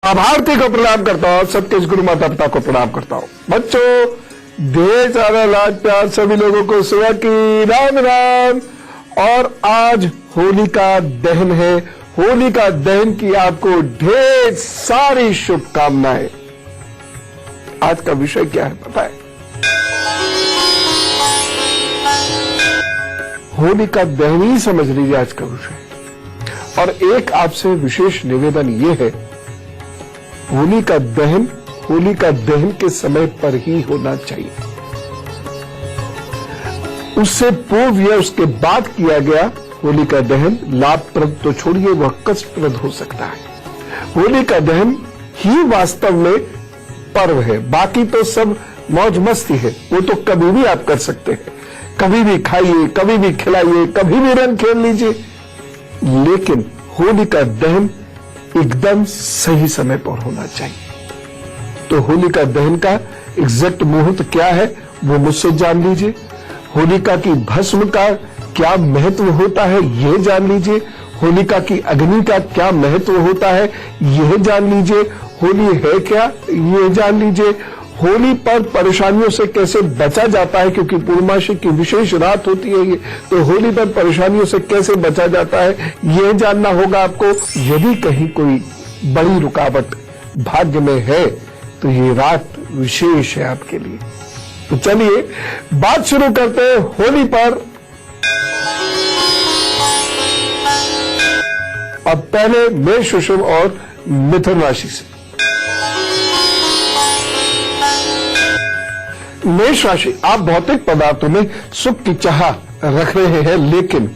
आभारती को प्रणाम करता हूँ, सबके गुरु माता पिता को प्रणाम करता हूँ। बच्चों, ढेर सारा लाड प्यार सभी लोगों को सुबह की राम राम। और आज होलिका दहन है। होलिका दहन की आपको ढेर सारी शुभकामनाएं। आज का विषय क्या है पता है? होलिका दहन ही समझ लीजिए आज का विषय। और एक आपसे विशेष निवेदन यह है, होलिका दहन के समय पर ही होना चाहिए। उससे पूर्व या उसके बाद किया गया होलिका दहन लाभप्रद तो छोड़िए, वह कष्टप्रद हो सकता है। होलिका दहन ही वास्तव में पर्व है, बाकी तो सब मौज मस्ती है। वो तो कभी भी आप कर सकते हैं, कभी भी खाइए, कभी भी खिलाइए, कभी भी रंग खेल लीजिए। लेकिन होलिका दहन एकदम सही समय पर होना चाहिए। तो होलिका दहन का एग्जैक्ट मुहूर्त क्या है वो मुझसे जान लीजिए। होलिका की भस्म का क्या महत्व होता है यह जान लीजिए। होलिका की अग्नि का क्या महत्व होता है यह जान लीजिए। होली है क्या यह जान लीजिए। होली पर परेशानियों से कैसे बचा जाता है, क्योंकि पूर्णमासी की विशेष रात होती है ये, तो होली पर परेशानियों से कैसे बचा जाता है यह जानना होगा आपको। यदि कहीं कोई बड़ी रुकावट भाग्य में है तो ये रात विशेष है आपके लिए। तो चलिए बात शुरू करते हैं होली पर। अब पहले मेष, वृषभ और मिथुन राशि से। मेष राशि, आप भौतिक पदार्थों में सुख की चाह रख रहे हैं, लेकिन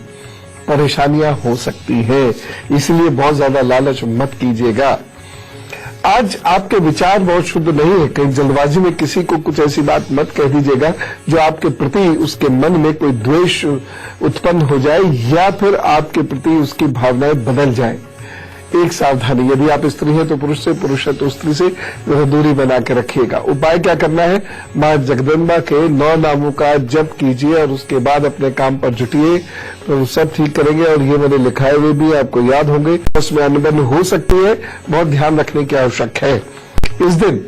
परेशानियां हो सकती हैं, इसलिए बहुत ज्यादा लालच मत कीजिएगा। आज आपके विचार बहुत शुद्ध नहीं है। कहीं जल्दबाजी में किसी को कुछ ऐसी बात मत कह दीजिएगा जो आपके प्रति उसके मन में कोई द्वेष उत्पन्न हो जाए या फिर आपके प्रति उसकी भावनाएं बदल जाए। एक सावधानी, यदि आप स्त्री हैं तो पुरुष से, पुरुष है तो स्त्री से दूरी बना के रखिएगा। उपाय क्या करना है? मां जगदम्बा के 9 नामों का जप कीजिए और उसके बाद अपने काम पर जुटिए, तो सब ठीक करेंगे। और ये मैंने लिखाए हुए भी आपको याद होंगे। उसमें अनबन हो सकती है, बहुत ध्यान रखने की आवश्यक है। इस दिन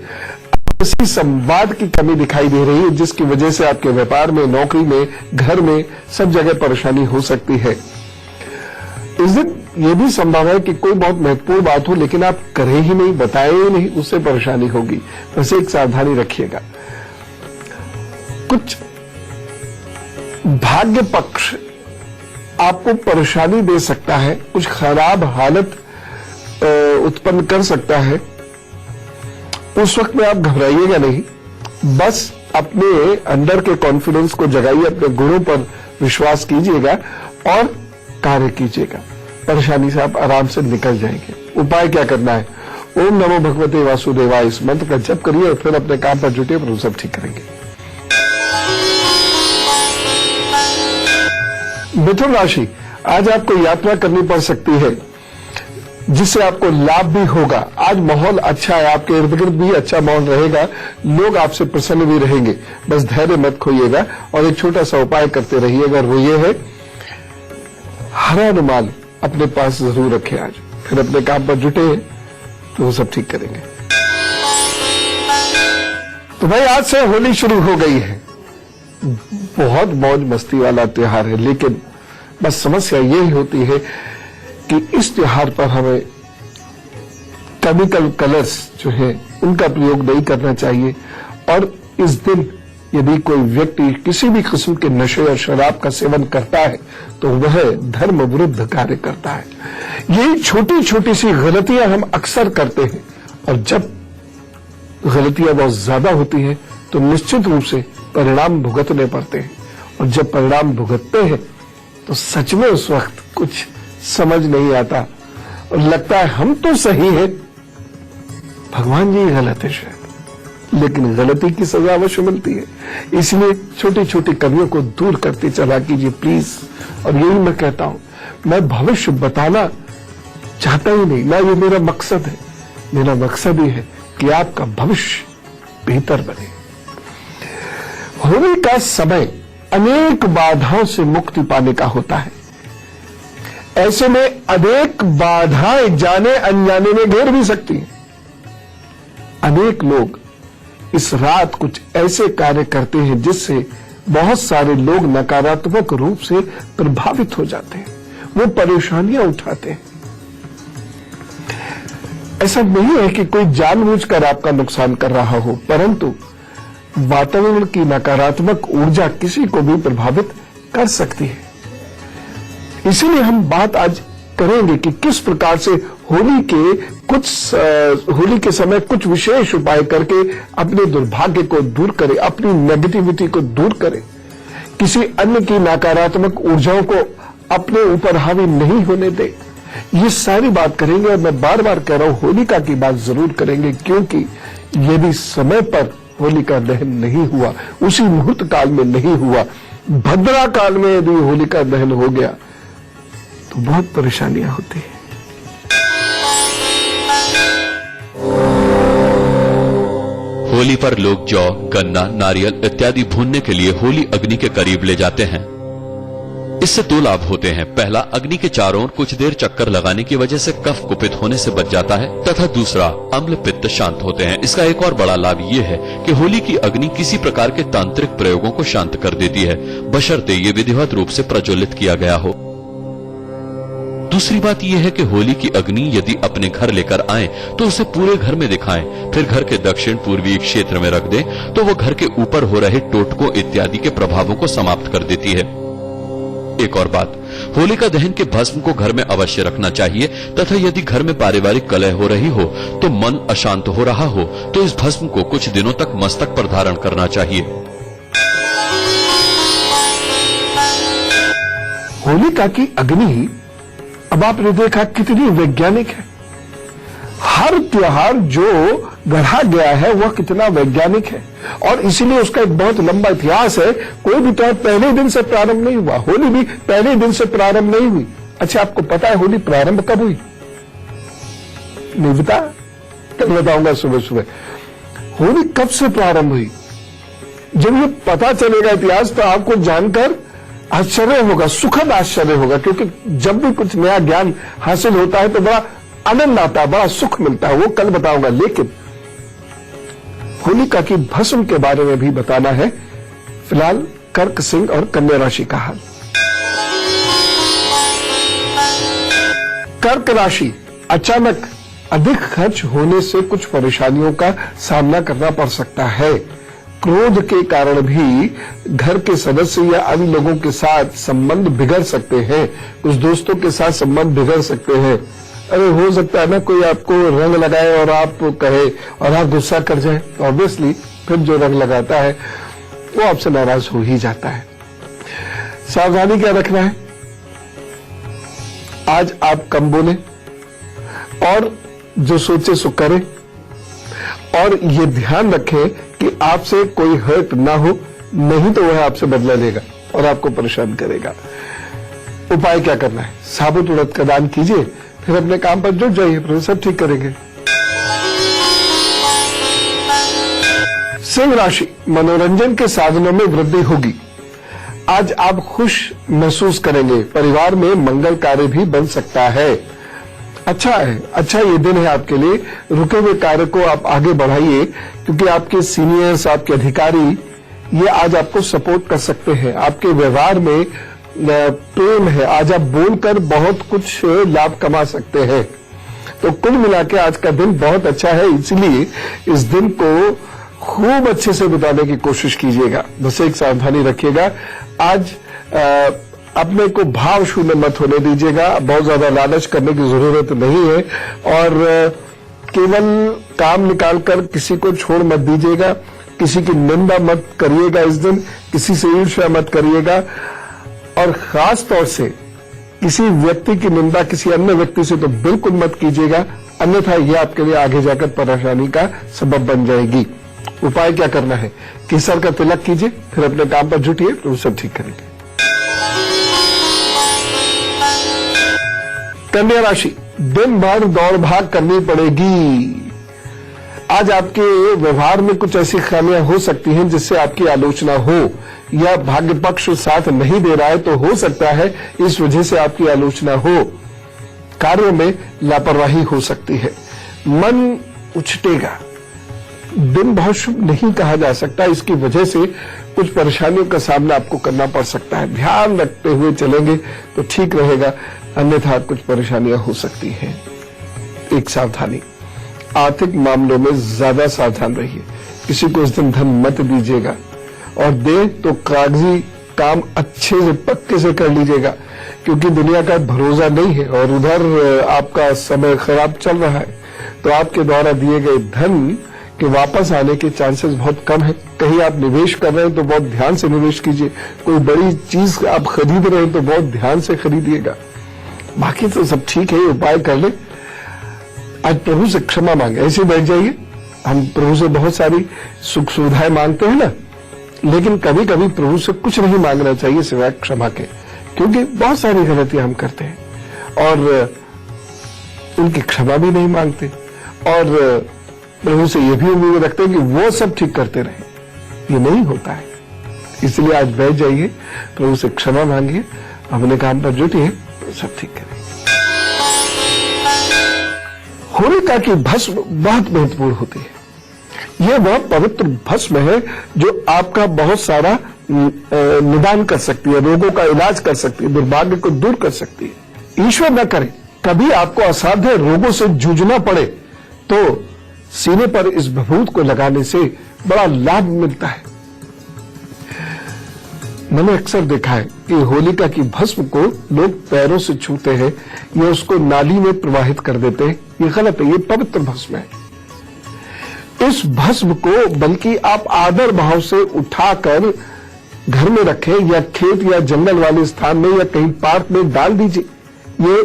किसी संवाद की कमी दिखाई दे रही है, जिसकी वजह से आपके व्यापार में, नौकरी में, घर में सब जगह परेशानी हो सकती है। इस दिन यह भी संभव है कि कोई बहुत महत्वपूर्ण बात हो लेकिन आप करें ही नहीं, बताएं ही नहीं, उससे परेशानी होगी। बस एक सावधानी रखिएगा। कुछ भाग्य पक्ष आपको परेशानी दे सकता है, कुछ खराब हालत उत्पन्न कर सकता है। उस वक्त में आप घबराइएगा नहीं, बस अपने अंदर के कॉन्फिडेंस को जगाइए, अपने गुणों पर विश्वास कीजिएगा और कार्य कीजिएगा। परेशानी से आप आराम से निकल जाएंगे। उपाय क्या करना है? ओम नमो भगवते वासुदेवाय, इस मंत्र का जप करिए और फिर अपने काम पर जुटिए, पर सब ठीक करेंगे। मिथुन राशि, आज आपको यात्रा करनी पड़ सकती है जिससे आपको लाभ भी होगा। आज माहौल अच्छा है, आपके इर्द गिर्द भी अच्छा माहौल रहेगा, लोग आपसे प्रसन्न भी रहेंगे। बस धैर्य मत खोइएगा और एक छोटा सा उपाय करते रहिएगा, वो ये है, हरा रुमाल अपने पास जरूर रखें आज। फिर अपने काम पर जुटे तो वो सब ठीक करेंगे। तो भाई आज से होली शुरू हो गई है। बहुत मौज मस्ती वाला त्योहार है, लेकिन बस समस्या यही होती है कि इस त्योहार पर हमें केमिकल कलर्स जो है उनका प्रयोग नहीं करना चाहिए। और इस दिन यदि कोई व्यक्ति किसी भी किस्म के नशे और शराब का सेवन करता है तो वह धर्म विरुद्ध कार्य करता है। यही छोटी छोटी सी गलतियां हम अक्सर करते हैं, और जब गलतियां बहुत ज्यादा होती हैं तो निश्चित रूप से परिणाम भुगतने पड़ते हैं। और जब परिणाम भुगतते हैं तो सच में उस वक्त कुछ समझ नहीं आता और लगता है हम तो सही है, भगवान जी गलत है शायद। लेकिन गलती की सजा अवश्य मिलती है, इसलिए छोटी छोटी कमियों को दूर करते चला कीजिए प्लीज। और यही मैं कहता हूं, मैं भविष्य बताना चाहता ही नहीं, ना ये मेरा मकसद है। मेरा मकसद ये है कि आपका भविष्य बेहतर बने। होली का समय अनेक बाधाओं से मुक्ति पाने का होता है। ऐसे में अनेक बाधाएं जाने अनजाने में घेर भी सकती हैं। अनेक लोग इस रात कुछ ऐसे कार्य करते हैं जिससे बहुत सारे लोग नकारात्मक रूप से प्रभावित हो जाते हैं, वो परेशानियां उठाते हैं। ऐसा नहीं है कि कोई जानबूझकर आपका नुकसान कर रहा हो, परंतु वातावरण की नकारात्मक ऊर्जा किसी को भी प्रभावित कर सकती है। इसीलिए हम बात आज करेंगे कि किस प्रकार से होली के समय कुछ विशेष उपाय करके अपने दुर्भाग्य को दूर करें, अपनी नेगेटिविटी को दूर करें, किसी अन्य की नकारात्मक ऊर्जाओं को अपने ऊपर हावी नहीं होने दें। ये सारी बात करेंगे और मैं बार बार कह रहा हूं होलिका की बात जरूर करेंगे, क्योंकि यदि समय पर होलिका दहन नहीं हुआ, उसी मुहूर्त काल में नहीं हुआ, भद्रा काल में यदि होलिका दहन हो गया तो बहुत परेशानियां होती है। होली पर लोग जौ, गन्ना, नारियल इत्यादि भूनने के लिए होली अग्नि के करीब ले जाते हैं। इससे दो लाभ होते हैं। पहला, अग्नि के चारों ओर कुछ देर चक्कर लगाने की वजह से कफ कुपित होने से बच जाता है, तथा दूसरा, अम्ल पित्त शांत होते हैं। इसका एक और बड़ा लाभ ये है कि होली की अग्नि किसी प्रकार के तांत्रिक प्रयोगों को शांत कर देती है, बशर्ते ये विधिवत रूप से प्रज्वलित किया गया हो। दूसरी बात यह है कि होली की अग्नि यदि अपने घर लेकर आए तो उसे पूरे घर में दिखाएं, फिर घर के दक्षिण पूर्वी क्षेत्र में रख दें तो वो घर के ऊपर हो रहे टोटकों इत्यादि के प्रभावों को समाप्त कर देती है। एक और बात, होलिका दहन के भस्म को घर में अवश्य रखना चाहिए, तथा यदि घर में पारिवारिक कलह हो रही हो तो मन अशांत हो रहा हो तो इस भस्म को कुछ दिनों तक मस्तक पर धारण करना चाहिए। होलिका की अग्नि, अब आपने देखा कितनी वैज्ञानिक है। हर त्योहार जो गढ़ा गया है वह कितना वैज्ञानिक है, और इसीलिए उसका एक बहुत लंबा इतिहास है। कोई भी त्योहार पहले दिन से प्रारंभ नहीं हुआ, होली भी पहले दिन से प्रारंभ नहीं हुई। अच्छा, आपको पता है होली प्रारंभ कब हुई? नहीं बता, कल बताऊंगा सुबह सुबह। होली कब से प्रारंभ हुई, जब ये पता चलेगा इतिहास तो आपको जानकर आश्चर्य होगा, सुखद आश्चर्य होगा, क्योंकि जब भी कुछ नया ज्ञान हासिल होता है तो बड़ा आनंद आता है, बड़ा सुख मिलता है। वो कल बताऊंगा। लेकिन होलिका की भस्म के बारे में भी बताना है। फिलहाल कर्क सिंह और कन्या राशि का हाल। कर्क राशि, अचानक अधिक खर्च होने से कुछ परेशानियों का सामना करना पड़ सकता है। क्रोध के कारण भी घर के सदस्य या अन्य लोगों के साथ संबंध बिगड़ सकते हैं, कुछ दोस्तों के साथ संबंध बिगड़ सकते हैं। अरे हो सकता है ना कोई आपको रंग लगाए और आप कहे और आप गुस्सा कर जाए, तो ऑब्वियसली फिर जो रंग लगाता है वो आपसे नाराज हो ही जाता है। सावधानी क्या रखना है, आज आप कम बोले और जो सोचे सो करें, और ये ध्यान रखें कि आपसे कोई हर्ट ना हो, नहीं तो वह आपसे बदला लेगा और आपको परेशान करेगा। उपाय क्या करना है, साबुत उड़द का दान कीजिए, फिर अपने काम पर जुट जाइए, फिर सब ठीक करेंगे। सिंह राशि, मनोरंजन के साधनों में वृद्धि होगी। आज आप खुश महसूस करेंगे, परिवार में मंगल कार्य भी बन सकता है। अच्छा है, अच्छा ये दिन है आपके लिए। रुके हुए कार्य को आप आगे बढ़ाइए, क्योंकि आपके सीनियर्स, आपके अधिकारी ये आज आपको सपोर्ट कर सकते हैं। आपके व्यवहार में प्रेम है, आज आप बोलकर बहुत कुछ लाभ कमा सकते हैं। तो कुल मिला के आज का दिन बहुत अच्छा है, इसलिए इस दिन को खूब अच्छे से बिताने की कोशिश कीजिएगा। बस एक सावधानी रखिएगा, आज अपने को भाव शून्य मत होने दीजिएगा। बहुत ज्यादा लालच करने की जरूरत नहीं है, और केवल काम निकालकर किसी को छोड़ मत दीजिएगा। किसी की निंदा मत करिएगा इस दिन, किसी से ईर्ष्या मत करिएगा, और खास तौर से किसी व्यक्ति की निंदा किसी अन्य व्यक्ति से तो बिल्कुल मत कीजिएगा, अन्यथा यह आपके लिए आगे जाकर परेशानी का सबब बन जाएगी। उपाय क्या करना है, केसर का तिलक कीजिए, फिर अपने काम पर जुटिए, तो सब ठीक करेंगे। कन्या राशि, दिन भर दौड़ भाग करनी पड़ेगी। आज आपके व्यवहार में कुछ ऐसी खामियां हो सकती हैं जिससे आपकी आलोचना हो, या भाग्य पक्ष साथ नहीं दे रहा है तो हो सकता है इस वजह से आपकी आलोचना हो। कार्यों में लापरवाही हो सकती है, मन उछटेगा, दिन बहुत शुभ नहीं कहा जा सकता। इसकी वजह से कुछ परेशानियों का सामना आपको करना पड़ सकता है। ध्यान रखते हुए चलेंगे तो ठीक रहेगा, अन्यथा कुछ परेशानियां हो सकती हैं। एक सावधानी, आर्थिक मामलों में ज्यादा सावधान रहिए। किसी को इस दिन धन मत दीजिएगा, और दे तो कागजी काम अच्छे से पक्के से कर लीजिएगा, क्योंकि दुनिया का भरोसा नहीं है और उधर आपका समय खराब चल रहा है। तो आपके द्वारा दिए गए धन के वापस आने के चांसेस बहुत कम है। कहीं आप निवेश कर रहे हैं तो बहुत ध्यान से निवेश कीजिए। कोई बड़ी चीज आप खरीद रहे हैं तो बहुत ध्यान से खरीदिएगा। बाकी तो सब ठीक है, उपाय कर ले। आज प्रभु से क्षमा मांगे, ऐसे बैठ जाइए। हम प्रभु से बहुत सारी सुख सुविधाएं मांगते हैं ना, लेकिन कभी कभी प्रभु से कुछ नहीं मांगना चाहिए सिवाय क्षमा के, क्योंकि बहुत सारी गलतियां हम करते हैं और उनकी क्षमा भी नहीं मांगते, और प्रभु से यह भी उम्मीद रखते हैं कि वो सब ठीक करते रहे। ये नहीं होता है। इसलिए आज बैठ जाइए, प्रभु से क्षमा मांगिए, अपने काम पर जुटिए, तो सब ठीक करें। होलिका की भस्म बहुत महत्वपूर्ण होती है। यह वह पवित्र भस्म है जो आपका बहुत सारा निदान कर सकती है, रोगों का इलाज कर सकती है, दुर्भाग्य को दूर कर सकती है। ईश्वर न करे कभी आपको असाध्य रोगों से जूझना पड़े तो सीने पर इस भभूत को लगाने से बड़ा लाभ मिलता है। मैंने अक्सर देखा है कि होलिका की भस्म को लोग पैरों से छूते हैं या उसको नाली में प्रवाहित कर देते हैं। ये गलत है, ये पवित्र भस्म है। इस भस्म को बल्कि आप आदर भाव से उठाकर घर में रखें या खेत या जंगल वाले स्थान में या कहीं पार्क में डाल दीजिए। ये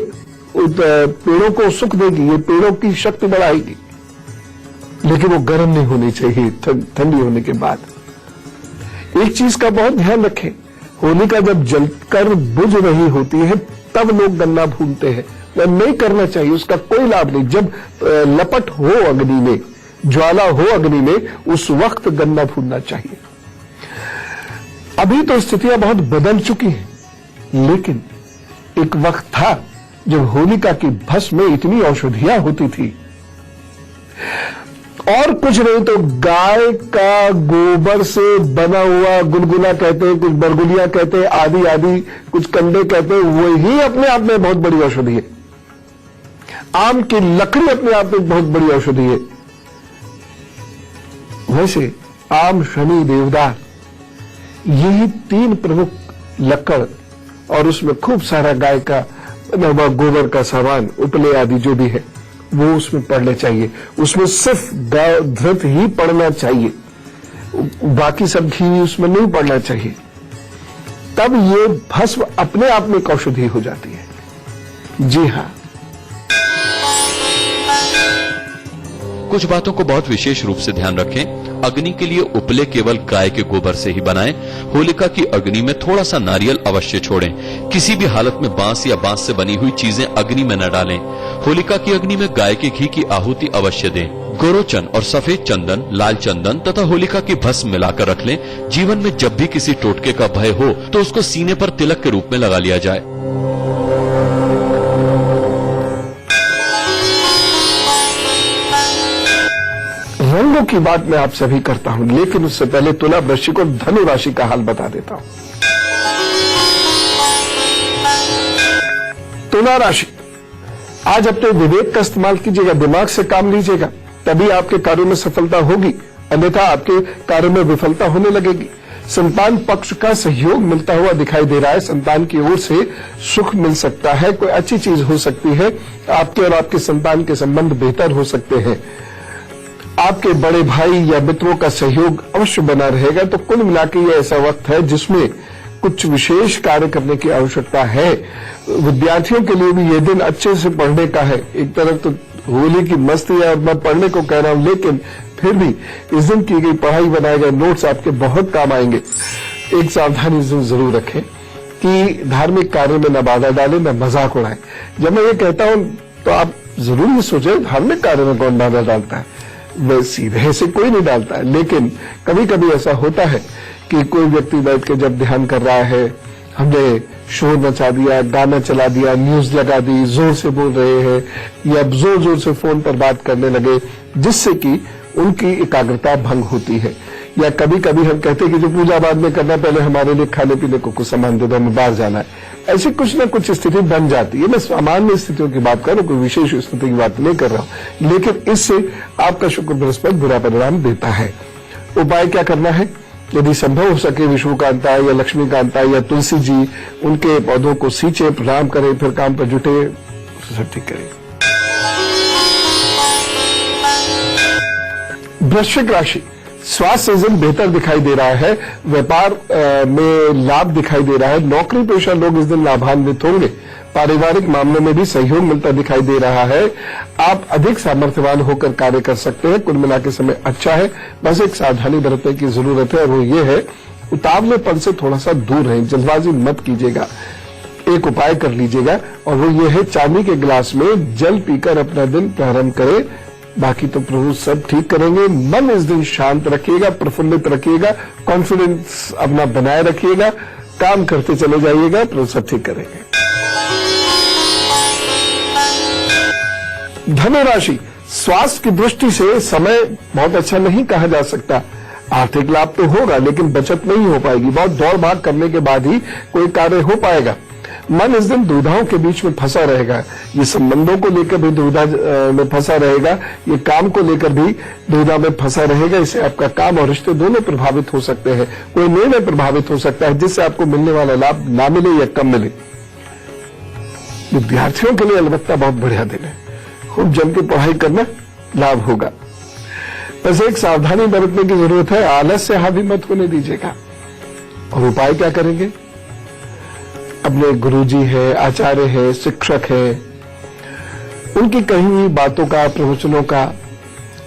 पेड़ों को सुख देगी, ये पेड़ों की शक्ति बढ़ाएगी, लेकिन वो गर्म नहीं होनी चाहिए ठंडी होने के बाद। एक चीज का बहुत ध्यान रखें, होलिका जब जलकर बुझ रही होती है तब लोग गन्ना भूनते हैं। वह नहीं करना चाहिए, उसका कोई लाभ नहीं। जब लपट हो अग्नि में, ज्वाला हो अग्नि में, उस वक्त गन्ना भूनना चाहिए। अभी तो स्थितियां बहुत बदल चुकी हैं, लेकिन एक वक्त था जब होलिका की भस्म में इतनी औषधियां होती थी, और कुछ नहीं तो गाय का गोबर से बना हुआ गुलगुला कहते हैं, कुछ बरगुलिया कहते हैं, आदि आदि कुछ कंडे कहते हैं, वही अपने आप में बहुत बड़ी औषधि है। आम की लकड़ी अपने आप में बहुत बड़ी औषधि है। वैसे आम, शनि, देवदार, यही 3 प्रमुख लकड़, और उसमें खूब सारा गाय का गोबर का सामान, उपले आदि जो भी है वो उसमें पड़ने चाहिए। उसमें सिर्फ गाय घृत ही पड़ना चाहिए, बाकी सब घी उसमें नहीं पड़ना चाहिए। तब ये भस्म अपने आप में एक औषधि हो जाती है। जी हां, कुछ बातों को बहुत विशेष रूप से ध्यान रखें। अग्नि के लिए उपले केवल गाय के गोबर से ही बनाएं। होलिका की अग्नि में थोड़ा सा नारियल अवश्य छोड़ें। किसी भी हालत में बांस या बांस से बनी हुई चीजें अग्नि में न डालें। होलिका की अग्नि में गाय के घी की आहुति अवश्य दें। गोरोचन और सफेद चंदन, लाल चंदन तथा होलिका की भस्म मिलाकर रख लें। जीवन में जब भी किसी टोटके का भय हो तो उसको सीने पर तिलक के रूप में लगा लिया जाए। रंगों की बात मैं आप सभी करता हूं, लेकिन उससे पहले तुला, वृश्चिक और धनु राशि का हाल बता देता हूं। तुला राशि, आज अपने विवेक का इस्तेमाल कीजिएगा, दिमाग से काम लीजिएगा, तभी आपके कार्यों में सफलता होगी, अन्यथा आपके कार्यों में विफलता होने लगेगी। संतान पक्ष का सहयोग मिलता हुआ दिखाई दे रहा है। संतान की ओर से सुख मिल सकता है, कोई अच्छी चीज हो सकती है। आपके और आपके संतान के संबंध बेहतर हो सकते हैं। आपके बड़े भाई या मित्रों का सहयोग अवश्य बना रहेगा। तो कुल मिलाकर यह ऐसा वक्त है जिसमें कुछ विशेष कार्य करने की आवश्यकता है। विद्यार्थियों के लिए भी यह दिन अच्छे से पढ़ने का है। एक तरफ तो होली की मस्ती है और मैं पढ़ने को कह रहा हूं, लेकिन फिर भी इस दिन की गई पढ़ाई, बनाए गए नोट्स आपके बहुत काम आएंगे। एक सावधानी इस दिन जरूर रखें कि धार्मिक कार्य में न बाधा डालें, न मजाक उड़ाएं। जब मैं ये कहता हूं तो आप जरूर ये सोचे, धार्मिक कार्य में कौन बाधा डालता है? वह सीधे से कोई नहीं डालता है, लेकिन कभी कभी ऐसा होता है कि कोई व्यक्ति बैठ के जब ध्यान कर रहा है, हमने शोर मचा दिया, गाना चला दिया, न्यूज लगा दी, जोर से बोल रहे हैं या जोर जोर से फोन पर बात करने लगे, जिससे कि उनकी एकाग्रता भंग होती है। या कभी कभी हम कहते हैं कि जो पूजा बाद में करना, पहले हमारे लिए खाने पीने को कुछ सामान दे दो, हमें बाहर जाना है, ऐसी कुछ ना कुछ स्थिति बन जाती है। मैं सामान्य स्थितियों की बात कर रहा हूं, कोई विशेष स्थिति की बात नहीं कर रहा हूं, लेकिन इससे आपका शुक्र बृहस्पति बुरा परिणाम देता है। उपाय क्या करना है? यदि संभव हो सके विष्णुकांता या लक्ष्मीकांता या तुलसी जी, उनके पौधों को सींचे, प्रणाम करें, फिर काम पर जुटे, सब ठीक करें। वृश्चिक राशि, स्वास्थ्य सीजन बेहतर दिखाई दे रहा है, व्यापार में लाभ दिखाई दे रहा है, नौकरी पेशा लोग इस दिन लाभान्वित होंगे, पारिवारिक मामलों में भी सहयोग मिलता दिखाई दे रहा है। आप अधिक सामर्थ्यवान होकर कार्य कर सकते हैं। कुल मिला के समय अच्छा है, बस एक सावधानी बरतने की जरूरत है, और वो ये है उतावलेपन से थोड़ा सा दूर रहें, जल्दबाजी मत कीजिएगा। एक उपाय कर लीजिएगा, और वो ये है चांदी के गिलास में जल पीकर अपना दिन प्रारंभ करें। बाकी तो प्रभु सब ठीक करेंगे। मन इस दिन शांत रखिएगा, प्रफुल्लित रखिएगा, कॉन्फिडेंस अपना बनाए रखिएगा, काम करते चले जाइएगा, प्रभु सब ठीक करेंगे। धनु राशि, स्वास्थ्य की दृष्टि से समय बहुत अच्छा नहीं कहा जा सकता। आर्थिक लाभ तो होगा, लेकिन बचत नहीं हो पाएगी। बहुत दौड़ भाग करने के बाद ही कोई कार्य हो पाएगा। मन इस दिन दुविधाओं के बीच में फंसा रहेगा। ये संबंधों को लेकर भी दुविधा में फंसा रहेगा, ये काम को लेकर भी दुविधा में फंसा रहेगा। इससे आपका काम और रिश्ते दोनों प्रभावित हो सकते हैं। कोई निर्णय प्रभावित हो सकता है जिससे आपको मिलने वाला लाभ ना मिले या कम मिले। विद्यार्थियों के लिए अलबत्ता बहुत बढ़िया दिन है, खूब जम के पढ़ाई करना, लाभ होगा। बस एक सावधानी बरतने की जरूरत है, आलस से हावी मत होने दीजिएगा। और उपाय क्या करेंगे? अपने गुरुजी है, आचार्य है, शिक्षक है, उनकी कही हुई बातों का, प्रवचनों का,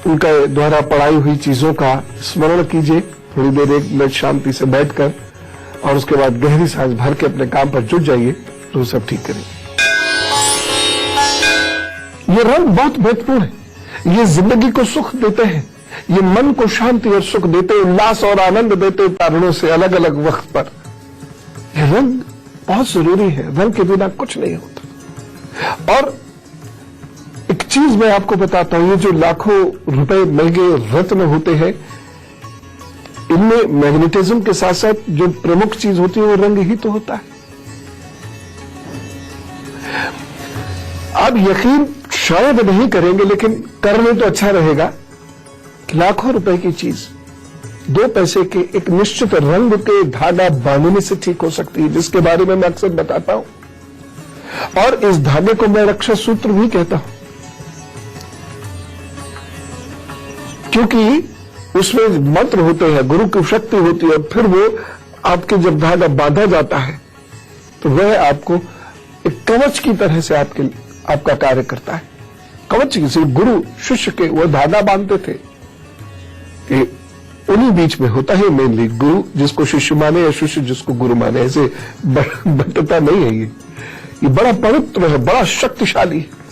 उनके द्वारा पढ़ाई हुई चीजों का स्मरण कीजिए। थोड़ी देर 1 मिनट शांति से बैठकर, और उसके बाद गहरी सांस भर के अपने काम पर जुट जाइए, तो सब ठीक करेंगे। ये रंग बहुत महत्वपूर्ण है। ये जिंदगी को सुख देते हैं, ये मन को शांति और सुख देते, उल्लास और आनंद देते कारणों से अलग अलग वक्त पर। ये रंग बहुत जरूरी है, रंग के बिना कुछ नहीं होता। और एक चीज मैं आपको बताता हूं, ये जो लाखों रुपए महंगे रत्न होते हैं, इनमें मैग्नेटिज्म के साथ साथ जो प्रमुख चीज होती है वो रंग ही तो होता है। आप यकीन शायद नहीं करेंगे, लेकिन करने तो अच्छा रहेगा। लाखों रुपए की चीज 2 पैसे के एक निश्चित रंग के धागा बांधने से ठीक हो सकती है, जिसके बारे में मैं अक्सर बताता हूं। और इस धागे को मैं रक्षा सूत्र भी कहता हूं, क्योंकि उसमें मंत्र होते हैं, गुरु की शक्ति होती है। फिर वो आपके जब धागा बांधा जाता है तो वह आपको एक कवच की तरह से आपका कार्य करता है। कवच किसी गुरु शिष्य के वो धागा बांधते थे, कि उन्हीं बीच में होता है मेनली। गुरु जिसको शिष्य माने या शिष्य जिसको गुरु माने, ऐसे बंटता नहीं है। ये बड़ा पवित्र है, बड़ा शक्तिशाली है।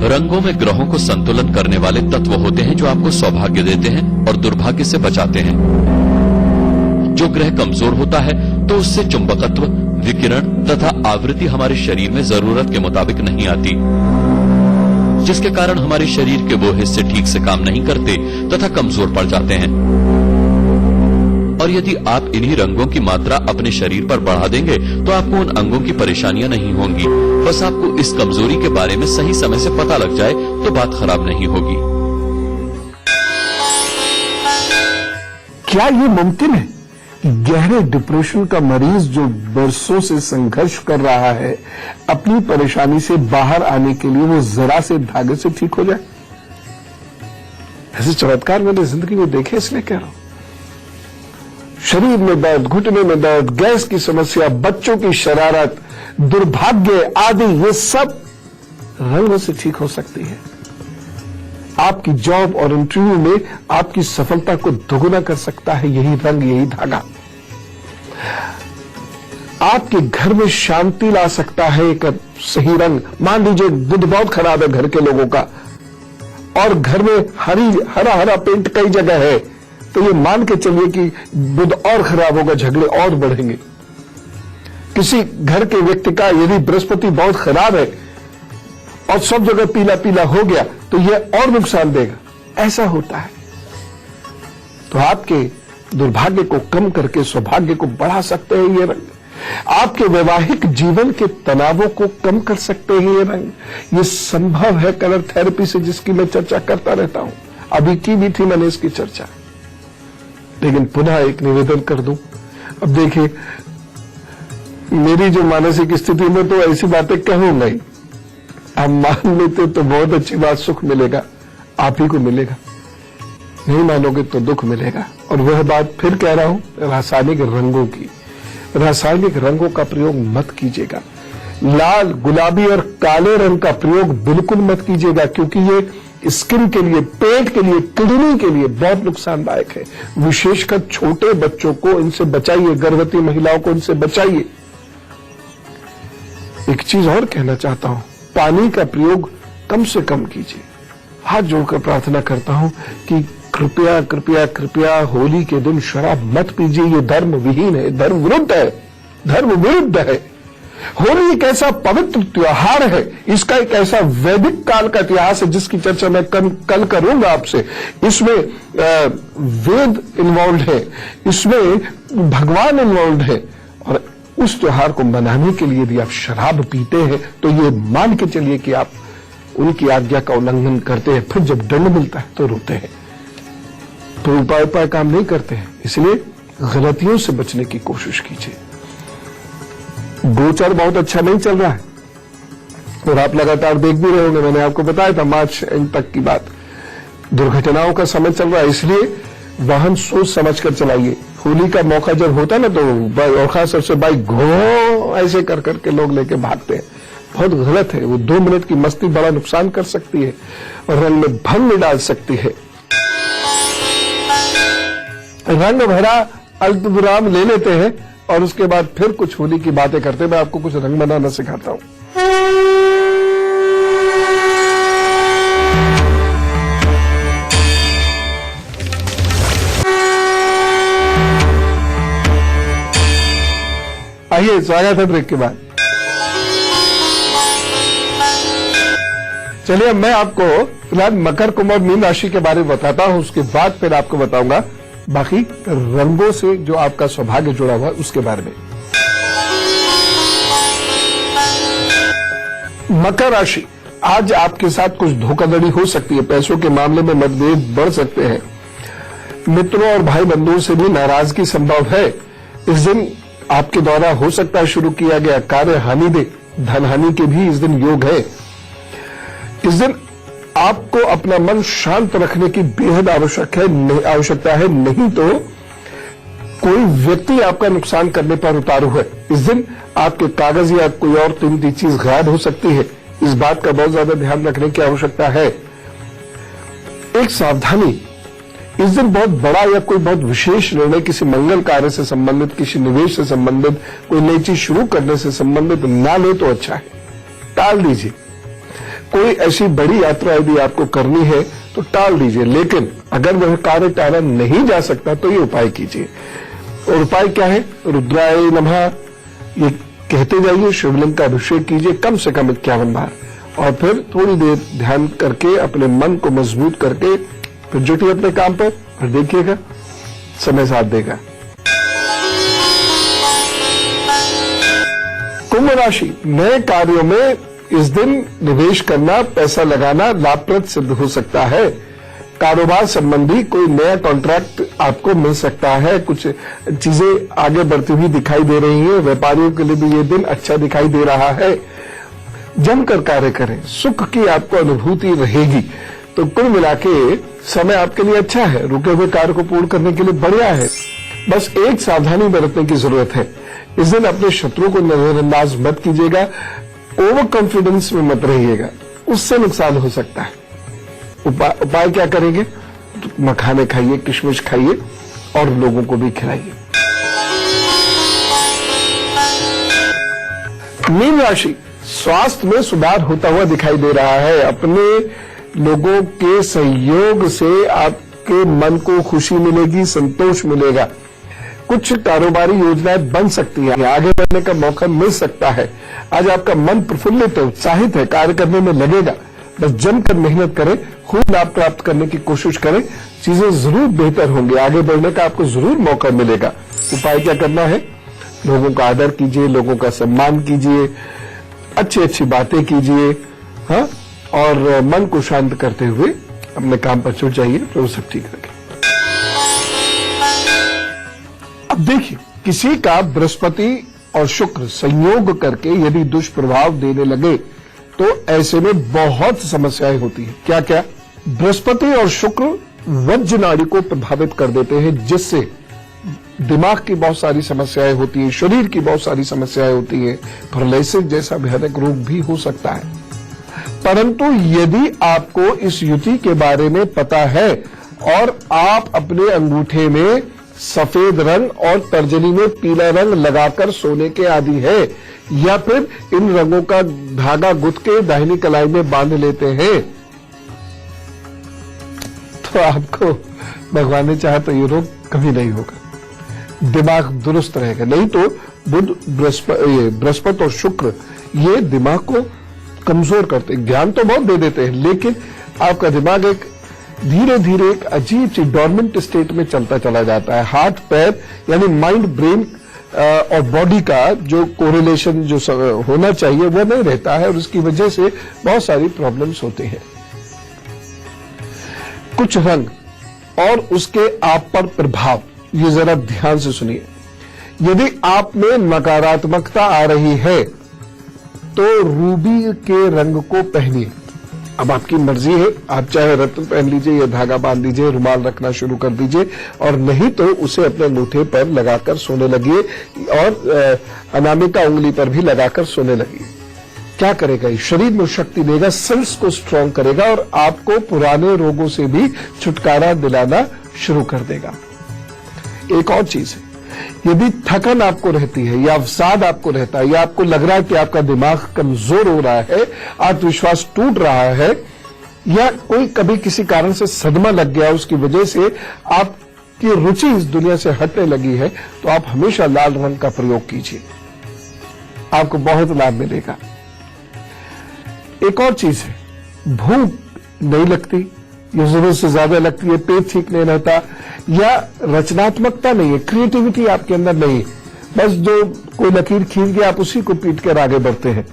रंगों में ग्रहों को संतुलन करने वाले तत्व होते हैं जो आपको सौभाग्य देते हैं और दुर्भाग्य से बचाते हैं। जो ग्रह कमजोर होता है तो उससे चुंबकत्व, विकिरण तथा आवृत्ति हमारे शरीर में जरूरत के मुताबिक नहीं आती, जिसके कारण हमारे शरीर के वो हिस्से ठीक से काम नहीं करते तथा कमजोर पड़ जाते हैं। और यदि आप इन्हीं रंगों की मात्रा अपने शरीर पर बढ़ा देंगे तो आपको उन अंगों की परेशानियां नहीं होंगी। बस आपको इस कमजोरी के बारे में सही समय से पता लग जाए तो बात खराब नहीं होगी। क्या ये मुमकिन है कि गहरे डिप्रेशन का मरीज जो बरसों से संघर्ष कर रहा है, अपनी परेशानी से बाहर आने के लिए वो जरा से धागे से ठीक हो जाए? ऐसे चमत्कार मैंने जिंदगी में देखे, इसलिए कह रहा हूं। शरीर में दर्द, घुटने में दर्द, गैस की समस्या, बच्चों की शरारत, दुर्भाग्य आदि, ये सब रंगों से ठीक हो सकती है। आपकी जॉब और इंटरव्यू में आपकी सफलता को दोगुना कर सकता है यही रंग, यही धागा। आपके घर में शांति ला सकता है एक सही रंग। मान लीजिए बुध बहुत खराब है घर के लोगों का, और घर में हरा हरा पेंट कई जगह है, तो ये मान के चलिए कि बुध और खराब होगा, झगड़े और बढ़ेंगे। किसी घर के व्यक्ति का यदि बृहस्पति बहुत खराब है और सब जगह पीला पीला हो गया तो यह और नुकसान देगा, ऐसा होता है। तो आपके दुर्भाग्य को कम करके सौभाग्य को बढ़ा सकते हैं ये रंग। आपके वैवाहिक जीवन के तनावों को कम कर सकते हैं ये रंग। ये संभव है कलर थेरेपी से, जिसकी मैं चर्चा करता रहता हूं। अभी की भी थी मैंने इसकी चर्चा, लेकिन पुनः एक निवेदन कर दूं। अब देखिए, मेरी जो मानसिक स्थिति में तो ऐसी बातें कहूंगा ही। आप मान लेते तो बहुत अच्छी बात, सुख मिलेगा, आप ही को मिलेगा। नहीं मानोगे तो दुख मिलेगा। और वह बात फिर कह रहा हूं, रासायनिक रंगों की। रासायनिक रंगों का प्रयोग मत कीजिएगा। लाल, गुलाबी और काले रंग का प्रयोग बिल्कुल मत कीजिएगा, क्योंकि ये स्किन के लिए, पेट के लिए, किडनी के लिए बहुत नुकसानदायक है। विशेषकर छोटे बच्चों को इनसे बचाइए, गर्भवती महिलाओं को इनसे बचाइए। एक चीज और कहना चाहता हूं, पानी का प्रयोग कम से कम कीजिए। हाथ जोड़कर प्रार्थना करता हूं कि कृपया कृपया कृपया होली के दिन शराब मत पीजिए। ये धर्म विहीन है, धर्म विरुद्ध है, धर्म विरुद्ध है। होली एक ऐसा पवित्र त्योहार है, इसका एक ऐसा वैदिक काल का इतिहास है जिसकी चर्चा मैं कल करूंगा आपसे। इसमें वेद इन्वॉल्व है, इसमें भगवान इन्वॉल्व है। और उस त्योहार को मनाने के लिए यदि आप शराब पीते हैं तो ये मान के चलिए कि आप उनकी आज्ञा का उल्लंघन करते हैं। फिर जब दंड मिलता है तो रोते हैं, तो उपाय काम नहीं करते हैं। इसलिए गलतियों से बचने की कोशिश कीजिए। गोचर बहुत अच्छा नहीं चल रहा है और आप लगातार देख भी रहे होंगे, मैंने आपको बताया था मार्च एंड तक की बात। दुर्घटनाओं का समय चल रहा है, इसलिए वाहन सोच समझ कर चलाइए। होली का मौका जब होता है ना, तो और खास तौर से बाइक घो ऐसे कर करके लोग लेके भागते हैं, बहुत गलत है। वो 2 मिनट की मस्ती बड़ा नुकसान कर सकती है और रंग में भंग डाल सकती है। रंग भरा अल्पविराम ले लेते हैं और उसके बाद फिर कुछ होली की बातें करते हैं। मैं आपको कुछ रंग बनाना सिखाता हूं। आइए, स्वागत है ब्रेक के बाद। चलिए, मैं आपको फिलहाल मकर, कुंभ और मीन राशि के बारे में बताता हूं, उसके बाद फिर आपको बताऊंगा बाकी रंगों से जो आपका सौभाग्य जुड़ा हुआ है उसके बारे में। मकर राशि, आज आपके साथ कुछ धोखाधड़ी हो सकती है। पैसों के मामले में मतभेद बढ़ सकते हैं। मित्रों और भाई बंधुओं से भी नाराजगी संभव है। इस दिन आपके द्वारा हो सकता है शुरू किया गया कार्य हानि दे, धन हानि के भी इस दिन योग है। इस दिन आपको अपना मन शांत रखने की बेहद आवश्यकता है, नहीं तो कोई व्यक्ति आपका नुकसान करने पर उतारू है। इस दिन आपके कागज या कोई और कीमती चीज गायब हो सकती है। इस बात का बहुत ज्यादा ध्यान रखने की आवश्यकता है। एक सावधानी, इस दिन बहुत बड़ा या कोई बहुत विशेष निर्णय, किसी मंगल कार्य से संबंधित, किसी निवेश से संबंधित, कोई नई चीज शुरू करने से संबंधित ना ले तो अच्छा है, टाल दीजिए। कोई ऐसी बड़ी यात्रा यदि आपको करनी है तो टाल दीजिए, लेकिन अगर वह कार्य टाला नहीं जा सकता तो ये उपाय कीजिए। और उपाय क्या है? रुद्राय नमः ये कहते जाइए, शिवलिंग का अभिषेक कीजिए कम से कम 51 बार, और फिर थोड़ी देर ध्यान करके अपने मन को मजबूत करके फिर जुटिए अपने काम पर, और देखिएगा समय साथ देगा। कुंभ राशि, नए कार्यों में इस दिन निवेश करना, पैसा लगाना लाभप्रद सिद्ध हो सकता है। कारोबार संबंधी कोई नया कॉन्ट्रैक्ट आपको मिल सकता है। कुछ चीजें आगे बढ़ती हुई दिखाई दे रही हैं। व्यापारियों के लिए भी ये दिन अच्छा दिखाई दे रहा है। जमकर कार्य करें, सुख की आपको अनुभूति रहेगी। तो कुल मिला के समय आपके लिए अच्छा है, रुके हुए कार्य को पूर्ण करने के लिए बढ़िया है। बस एक सावधानी बरतने की जरूरत है। इस दिन अपने शत्रुओं को नजरअंदाज मत कीजिएगा, ओवर कॉन्फिडेंस में मत रहिएगा, उससे नुकसान हो सकता है। उपाय क्या करेंगे? तो मखाने खाइए, किशमिश खाइए और लोगों को भी खिलाइए। मीन राशि, स्वास्थ्य में सुधार होता हुआ दिखाई दे रहा है। अपने लोगों के सहयोग से आपके मन को खुशी मिलेगी, संतोष मिलेगा। कुछ कारोबारी योजनाएं बन सकती हैं, आगे बढ़ने का मौका मिल सकता है। आज आपका मन प्रफुल्लित है, उत्साहित है, कार्य करने में लगेगा। बस जमकर मेहनत करें, खूब लाभ प्राप्त करने की कोशिश करें, चीजें जरूर बेहतर होंगी, आगे बढ़ने का आपको जरूर मौका मिलेगा। उपाय क्या करना है? लोगों का आदर कीजिए, लोगों का सम्मान कीजिए, अच्छी अच्छी बातें कीजिए, हाँ, और मन को शांत करते हुए अपने काम पर जुट जाइए, तो सब ठीक रखें। अब देखिए, किसी का बृहस्पति और शुक्र संयोग करके यदि दुष्प्रभाव देने लगे तो ऐसे में बहुत समस्याएं होती हैं। क्या क्या? बृहस्पति और शुक्र वज्र नाड़ी को प्रभावित कर देते हैं, जिससे दिमाग की बहुत सारी समस्याएं होती हैं, शरीर की बहुत सारी समस्याएं होती हैं, पैरालिसिस जैसा भयानक रोग भी हो सकता है। परंतु यदि आपको इस युति के बारे में पता है और आप अपने अंगूठे में सफेद रंग और तर्जनी में पीला रंग लगाकर सोने के आदी है, या फिर इन रंगों का धागा गुथ के दाहिनी कलाई में बांध लेते हैं, तो आपको भगवान ने चाहा तो ये रोग कभी नहीं होगा, दिमाग दुरुस्त रहेगा। नहीं तो बुध बृहस्पति और शुक्र ये दिमाग को कमजोर करते हैं, ज्ञान तो बहुत दे देते हैं, लेकिन आपका दिमाग एक धीरे धीरे एक अजीब सी डॉर्मेंट स्टेट में चलता चला जाता है। हाथ पैर यानी माइंड ब्रेन और बॉडी का जो कोरिलेशन जो होना चाहिए वो नहीं रहता है, और उसकी वजह से बहुत सारी प्रॉब्लम्स होती हैं। कुछ रंग और उसके आप पर प्रभाव, ये जरा ध्यान से सुनिए। यदि आप में नकारात्मकता आ रही है तो रूबी के रंग को पहनिए। अब आपकी मर्जी है, आप चाहे रत्न पहन लीजिए या धागा बांध लीजिए, रुमाल रखना शुरू कर दीजिए, और नहीं तो उसे अपने अंगूठे पर लगाकर सोने लगिए और अनामिका उंगली पर भी लगाकर सोने लगिए। क्या करेगा? शरीर में शक्ति देगा, सेल्स को स्ट्रांग करेगा और आपको पुराने रोगों से भी छुटकारा दिलाना शुरू कर देगा। एक और चीज है, यदि थकन आपको रहती है या अवसाद आपको रहता है, या आपको लग रहा है कि आपका दिमाग कमजोर हो रहा है, आत्मविश्वास टूट रहा है, या कोई कभी किसी कारण से सदमा लग गया, उसकी वजह से आपकी रुचि इस दुनिया से हटने लगी है, तो आप हमेशा लाल रंग का प्रयोग कीजिए, आपको बहुत लाभ मिलेगा। एक और चीज है, भूख नहीं लगती या जरूरत से ज्यादा लगती है, पेट ठीक नहीं रहता, या रचनात्मकता नहीं है, क्रिएटिविटी आपके अंदर नहीं है, बस जो कोई लकीर खींच के आप उसी को पीट कर आगे बढ़ते हैं,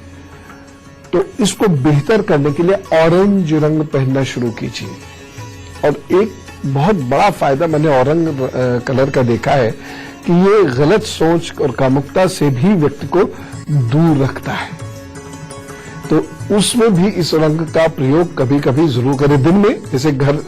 तो इसको बेहतर करने के लिए ऑरेंज रंग पहनना शुरू कीजिए। और एक बहुत बड़ा फायदा मैंने ऑरेंज कलर का देखा है कि ये गलत सोच और कामुकता से भी व्यक्ति को दूर रखता है, तो उसमें भी इस रंग का प्रयोग कभी कभी जरूर करें। दिन में जैसे घर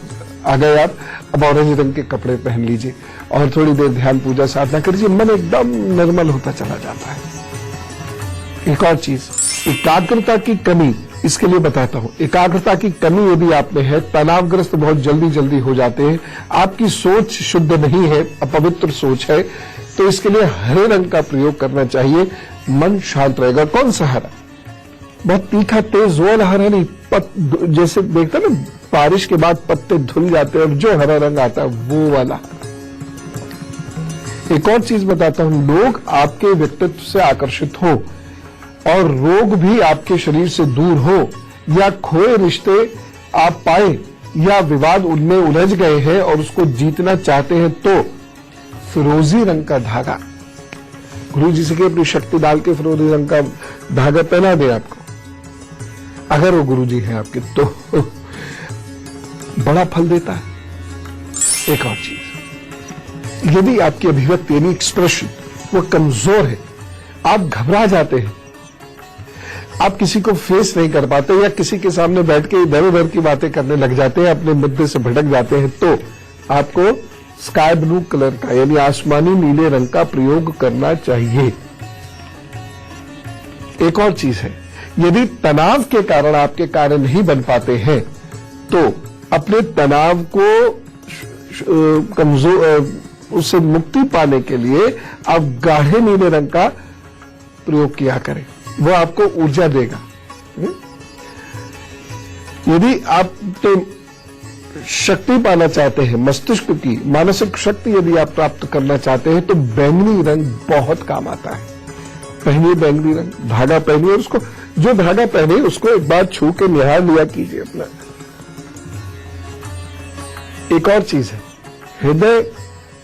आ गए आप, अब ऑरेंज रंग के कपड़े पहन लीजिए और थोड़ी देर ध्यान पूजा साधना करिए, मन एकदम निर्मल होता चला जाता है। एक और चीज, एकाग्रता की कमी, इसके लिए बताता हूं। एकाग्रता की कमी यदि आप में है, तनावग्रस्त बहुत जल्दी जल्दी हो जाते हैं, आपकी सोच शुद्ध नहीं है, अपवित्र सोच है, तो इसके लिए हरे रंग का प्रयोग करना चाहिए, मन शांत रहेगा। कौन सा हरा? बहुत तीखा तेज वो हरा नहीं, जैसे देखते ना बारिश के बाद पत्ते धुल जाते हैं और जो हरा रंग आता है वो वाला। एक और चीज बताता हूं, लोग आपके व्यक्तित्व से आकर्षित हो और रोग भी आपके शरीर से दूर हो, या खोए रिश्ते आप पाए, या विवाद उनमें उलझ गए हैं और उसको जीतना चाहते हैं, तो फिरोजी रंग का धागा गुरु जी से कि अपनी शक्ति डाल के फिरोजी रंग का धागा पहना दे आपको, अगर वो गुरु जी है आपके, तो बड़ा फल देता है। एक और चीज, यदि आपकी अभिव्यक्ति यानी एक्सप्रेशन वो कमजोर है, आप घबरा जाते हैं, आप किसी को फेस नहीं कर पाते, या किसी के सामने बैठ के इधर उधर की बातें करने लग जाते हैं, अपने मुद्दे से भटक जाते हैं, तो आपको स्काई ब्लू कलर का यानी आसमानी नीले रंग का प्रयोग करना चाहिए। एक और चीज है, यदि तनाव के कारण आपके कार्य नहीं बन पाते हैं, तो अपने तनाव को उससे मुक्ति पाने के लिए आप गाढ़े नीले रंग का प्रयोग किया करें, वो आपको ऊर्जा देगा। यदि आपने शक्ति पाना चाहते हैं, मस्तिष्क की मानसिक शक्ति यदि आप प्राप्त करना चाहते हैं तो बैंगनी रंग बहुत काम आता है। पहनिए बैंगनी रंग, धागा पहनिए, उसको जो धागा पहने उसको एक बार छू के निहार लिया कीजिए अपना। एक और चीज है, हृदय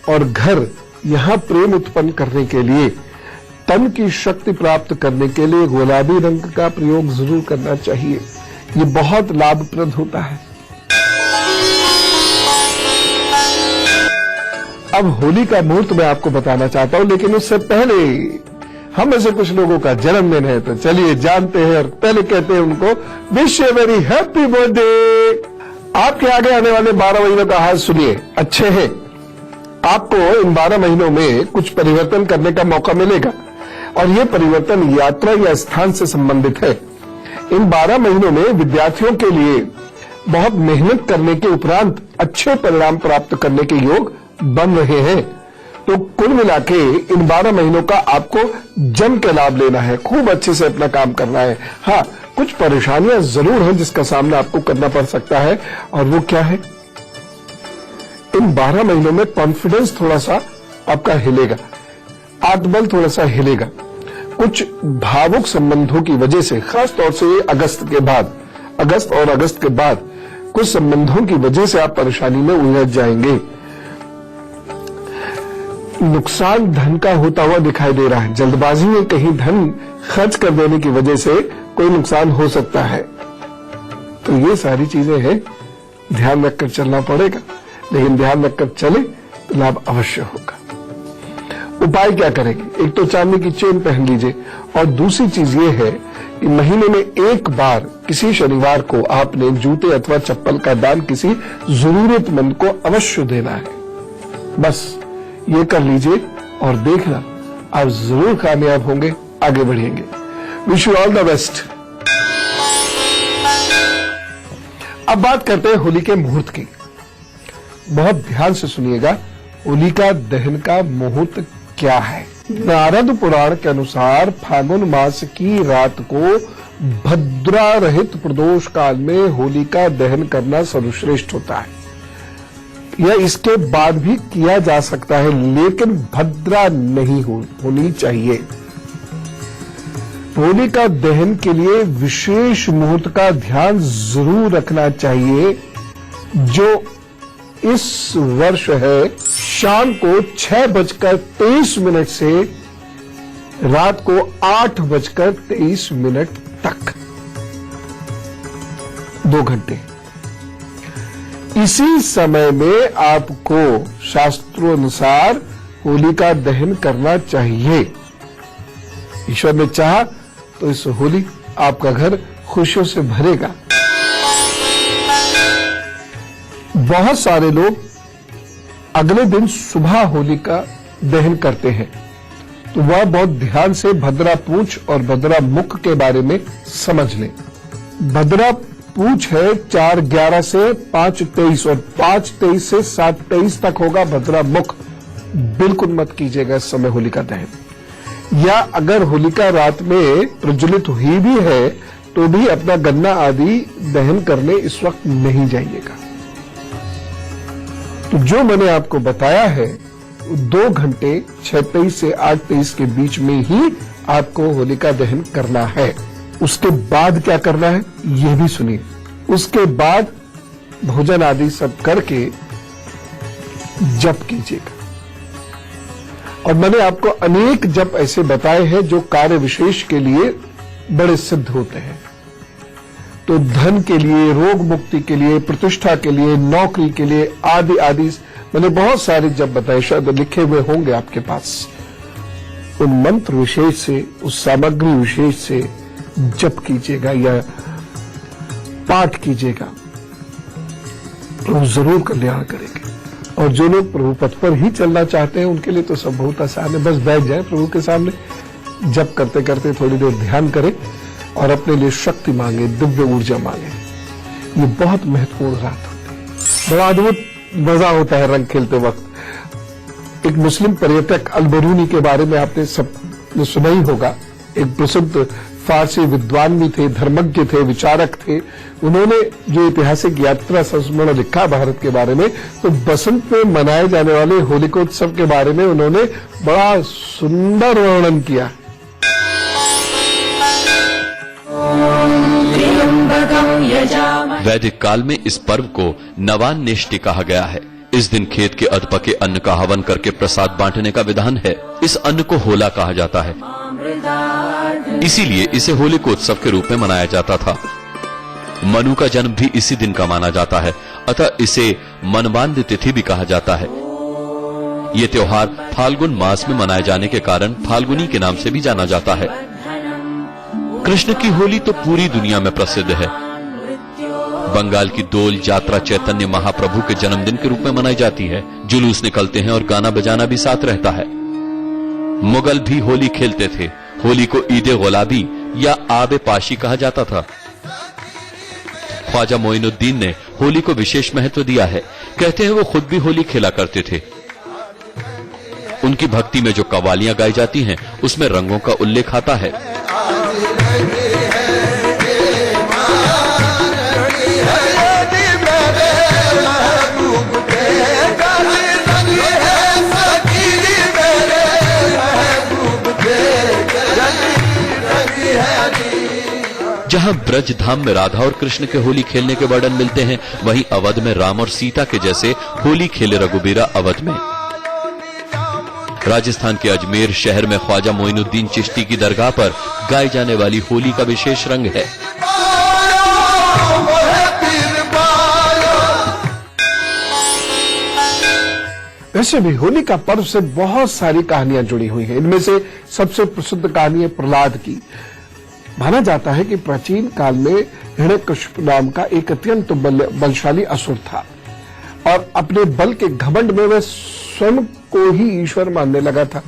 और घर, यहां प्रेम उत्पन्न करने के लिए, तन की शक्ति प्राप्त करने के लिए गुलाबी रंग का प्रयोग जरूर करना चाहिए। ये बहुत लाभप्रद होता है। अब होली का मुहूर्त मैं आपको बताना चाहता हूं, लेकिन उससे पहले हम में से कुछ लोगों का जन्मदिन है, तो चलिए जानते हैं और पहले कहते हैं उनको wish a very happy birthday. आपके आगे आने वाले 12 महीनों का हाल सुनिए, अच्छे हैं। आपको इन 12 महीनों में कुछ परिवर्तन करने का मौका मिलेगा और यह परिवर्तन यात्रा या स्थान से संबंधित है। इन 12 महीनों में विद्यार्थियों के लिए बहुत मेहनत करने के उपरांत अच्छे परिणाम प्राप्त करने के योग बन रहे हैं। तो कुल मिला के इन 12 महीनों का आपको जम के लाभ लेना है, खूब अच्छे से अपना काम करना है। हाँ, कुछ परेशानियां जरूर हैं जिसका सामना आपको करना पड़ सकता है, और वो क्या है, इन 12 महीनों में कॉन्फिडेंस थोड़ा सा आपका हिलेगा, आत्मबल थोड़ा सा हिलेगा। कुछ भावुक संबंधों की वजह से, खास तौर से अगस्त और अगस्त के बाद कुछ संबंधों की वजह से आप परेशानी में उलझ जाएंगे। नुकसान धन का होता हुआ दिखाई दे रहा है। जल्दबाजी में कहीं धन खर्च कर देने की वजह से कोई नुकसान हो सकता है। तो ये सारी चीजें हैं, ध्यान रखकर चलना पड़ेगा, लेकिन ध्यान रखकर चले तो लाभ अवश्य होगा। उपाय क्या करेंगे? एक तो चांदी की चेन पहन लीजिए, और दूसरी चीज ये है कि महीने में एक बार किसी शनिवार को आपने जूते अथवा चप्पल का दान किसी जरूरतमंद को अवश्य देना है। बस ये कर लीजिए और देखना आप जरूर कामयाब होंगे, आगे बढ़ेंगे। Wish you all the best. अब बात करते हैं होली के मुहूर्त की। बहुत ध्यान से सुनिएगा, होलिका दहन का मुहूर्त क्या है। नारद पुराण के अनुसार फागुन मास की रात को भद्रा रहित प्रदोष काल में होलिका दहन करना सर्वश्रेष्ठ होता है। यह इसके बाद भी किया जा सकता है, लेकिन भद्रा नहीं होनी चाहिए। होलिका दहन के लिए विशेष मुहूर्त का ध्यान जरूर रखना चाहिए, जो इस वर्ष है शाम को 6:23 से रात को 8:23 तक, 2 घंटे। इसी समय में आपको शास्त्रोनुसार होलिका दहन करना चाहिए। ईश्वर ने चाहा तो इस होली आपका घर खुशियों से भरेगा। बहुत सारे लोग अगले दिन सुबह होलिका दहन करते हैं, तो वह बहुत ध्यान से भद्रा पूछ और भद्रा मुख के बारे में समझ लें। भद्रा पूछ है 4:11 से 5:23 और 5:23 से 7:23 तक होगा भद्रा मुख। बिल्कुल मत कीजिएगा इस समय होलिका दहन। या अगर होलिका रात में प्रज्वलित हुई भी है तो भी अपना गन्ना आदि दहन करने इस वक्त नहीं जाइएगा। तो जो मैंने आपको बताया है 2 घंटे 6:23 से 8:23 के बीच में ही आपको होलिका दहन करना है। उसके बाद क्या करना है यह भी सुनिए। उसके बाद भोजन आदि सब करके जप कीजिएगा। और मैंने आपको अनेक जप ऐसे बताए हैं जो कार्य विशेष के लिए बड़े सिद्ध होते हैं। तो धन के लिए, रोग मुक्ति के लिए, प्रतिष्ठा के लिए, नौकरी के लिए आदि आदि मैंने बहुत सारे जप बताए, शायद लिखे हुए होंगे आपके पास। उन मंत्र विशेष से, उस सामग्री विशेष से जप कीजिएगा या पाठ कीजिएगा, प्रभु जरूर कल्याण करेंगे। और जो लोग प्रभु पथ पर ही चलना चाहते हैं उनके लिए तो सब बहुत आसान है। बस बैठ जाए प्रभु के सामने, जप करते करते थोड़ी देर ध्यान करें और अपने लिए शक्ति मांगे, दिव्य ऊर्जा मांगे। ये बहुत महत्वपूर्ण रात होती है, बड़ा अद्भुत मजा होता है रंग खेलते वक्त। एक मुस्लिम पर्यटक अल बरूनी के बारे में आपने सब सुना ही होगा। एक प्रसिद्ध फारसी विद्वान भी थे, धर्मज्ञ थे, विचारक थे। उन्होंने जो ऐतिहासिक यात्रा संस्मरण लिखा भारत के बारे में, तो बसंत में मनाए जाने वाले होलिकोत्सव के बारे में उन्होंने बड़ा सुंदर वर्णन किया। वैदिक काल में इस पर्व को नवान्नेष्टि कहा गया है। इस दिन खेत के अधपके अन्न का हवन करके प्रसाद बांटने का विधान है। इस अन्न को होला कहा जाता है, इसीलिए इसे होलिकोत्सव के रूप में मनाया जाता था। मनु का जन्म भी इसी दिन का माना जाता है, अतः इसे मनवान्द तिथि भी कहा जाता है। ये त्योहार फाल्गुन मास में मनाए जाने के कारण फाल्गुनी के नाम से भी जाना जाता है। कृष्ण की होली तो पूरी दुनिया में प्रसिद्ध है। बंगाल की दोल यात्रा चैतन्य महाप्रभु के जन्मदिन के रूप में मनाई जाती है। जुलूस निकलते हैं और गाना बजाना भी साथ रहता है। मुगल भी होली खेलते थे। होली को ईद गुलाबी या आबे पाशी कहा जाता था। ख्वाजा मोइनुद्दीन ने होली को विशेष महत्व दिया है। कहते हैं वो खुद भी होली खेला करते थे। उनकी भक्ति में जो कव्वालियां गाई जाती हैं, उसमें रंगों का उल्लेख आता है। जहां ब्रज धाम में राधा और कृष्ण के होली खेलने के वर्णन मिलते हैं, वहीं अवध में राम और सीता के जैसे होली खेले रघुबीरा अवध में। राजस्थान के अजमेर शहर में ख्वाजा मोइनुद्दीन चिश्ती की दरगाह पर गाई जाने वाली होली का विशेष रंग है। वैसे भी होली का पर्व से बहुत सारी कहानियां जुड़ी हुई हैं। इनमें से सबसे प्रसिद्ध कहानी है प्रहलाद की। माना जाता है कि प्राचीन काल में हिरण्यकशिपु नाम का एक अत्यंत बलशाली असुर था और अपने बल के घमंड में वह स्वयं को ही ईश्वर मानने लगा था।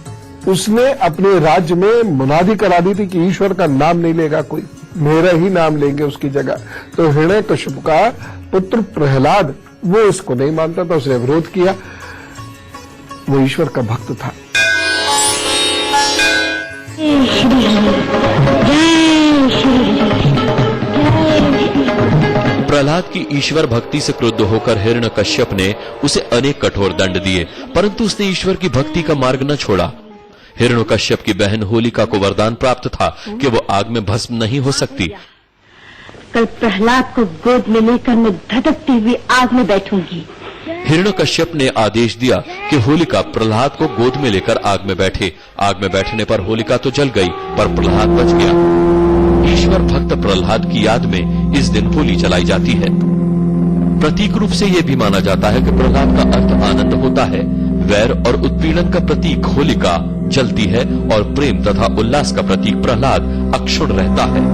उसने अपने राज्य में मुनादी करा दी थी कि ईश्वर का नाम नहीं लेगा कोई, मेरा ही नाम लेंगे उसकी जगह। तो हिरण्यकशिपु का पुत्र प्रहलाद वो इसको नहीं मानता था, उसने विरोध किया। वो ईश्वर का भक्त था। प्रहलाद की ईश्वर भक्ति से क्रुद्ध होकर हिरण्यकश्यप ने उसे अनेक कठोर दंड दिए, परंतु उसने ईश्वर की भक्ति का मार्ग न छोड़ा। हिरण्यकश्यप की बहन होलिका को वरदान प्राप्त था कि वो आग में भस्म नहीं हो सकती। कल प्रहलाद को गोद में लेकर मैं धधकती हुई आग में बैठूंगी। हिरण्यकश्यप ने आदेश दिया कि होलिका प्रहलाद को गोद में लेकर आग में बैठे। आग में बैठने पर होलिका तो जल गई, पर प्रहलाद बच गया। ईश्वर भक्त प्रहलाद की याद में इस दिन होली जलाई जाती है। प्रतीक रूप से यह भी माना जाता है कि प्रहलाद का अर्थ आनंद होता है। वैर और उत्पीड़न का प्रतीक होलिका जलती है और प्रेम तथा उल्लास का प्रतीक प्रहलाद अक्षुण्ण रहता है।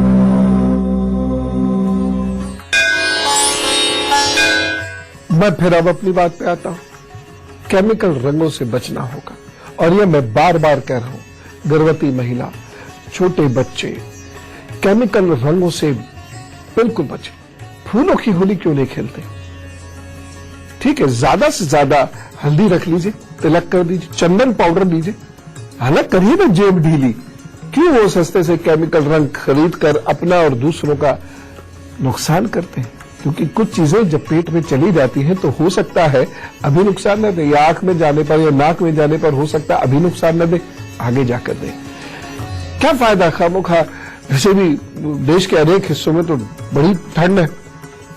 मैं फिर अब अपनी बात पे आता हूं। केमिकल रंगों से बचना होगा, और यह मैं बार बार कह रहा हूं। गर्भवती महिला, छोटे बच्चे केमिकल रंगों से बिल्कुल बचे। फूलों की होली क्यों नहीं खेलते? ठीक है, ज्यादा से ज्यादा हल्दी रख लीजिए, तिलक कर दीजिए, चंदन पाउडर लीजिए, हालांकि करिए ना जेब ढीली। क्यों वो सस्ते से केमिकल रंग खरीद कर अपना और दूसरों का नुकसान करते हैं? क्योंकि कुछ चीजें जब पेट में चली जाती हैं तो हो सकता है अभी नुकसान न दे, या आंख में जाने पर या नाक में जाने पर हो सकता है अभी नुकसान न दे, आगे जाकर दे। क्या फायदा खामोखा? वैसे भी देश के अनेक हिस्सों में तो बड़ी ठंड है,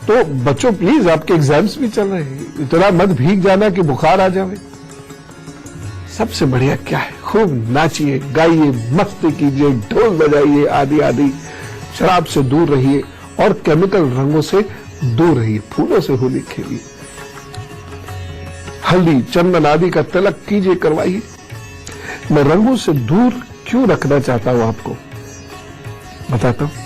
तो बच्चों प्लीज, आपके एग्जाम्स भी चल रहे हैं, इतना मत भीग जाना कि बुखार आ जाए। सबसे बढ़िया क्या है? खूब नाचिए, गाइए, मस्ती कीजिए, ढोल बजाइए, आदि आदि। शराब से दूर रहिए और केमिकल रंगों से दूर रहिए। फूलों से होली खेलिए, हल्दी चंदन आदि का तिलक कीजिए, करवाइए। मैं रंगों से दूर क्यों रखना चाहता हूं आपको बताता हूं।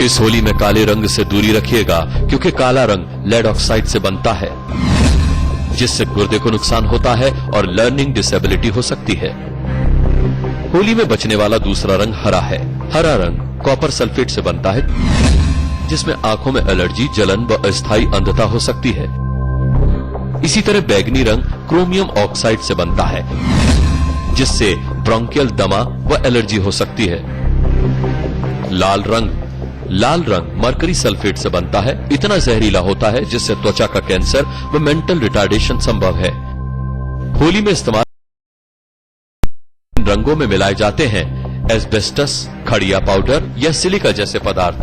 इस होली में काले रंग से दूरी रखिएगा, क्योंकि काला रंग लेड ऑक्साइड से बनता है, जिससे गुर्दे को नुकसान होता है और लर्निंग डिसेबिलिटी हो सकती है। होली में बचने वाला दूसरा रंग हरा है। हरा रंग कॉपर सल्फेट से बनता है, जिसमें आंखों में एलर्जी, जलन व अस्थायी अंधता हो सकती है। इसी तरह बैगनी रंग क्रोमियम ऑक्साइड से बनता है, जिससे ब्रोंकियल दमा व एलर्जी हो सकती है। लाल रंग मरकरी सल्फेट से बनता है। इतना जहरीला होता है जिससे त्वचा का कैंसर व मेंटल रिटार्डेशन संभव है। होली में इस्तेमाल रंगों में मिलाए जाते हैं एस्बेस्टस, खड़िया पाउडर या सिलिका जैसे पदार्थ।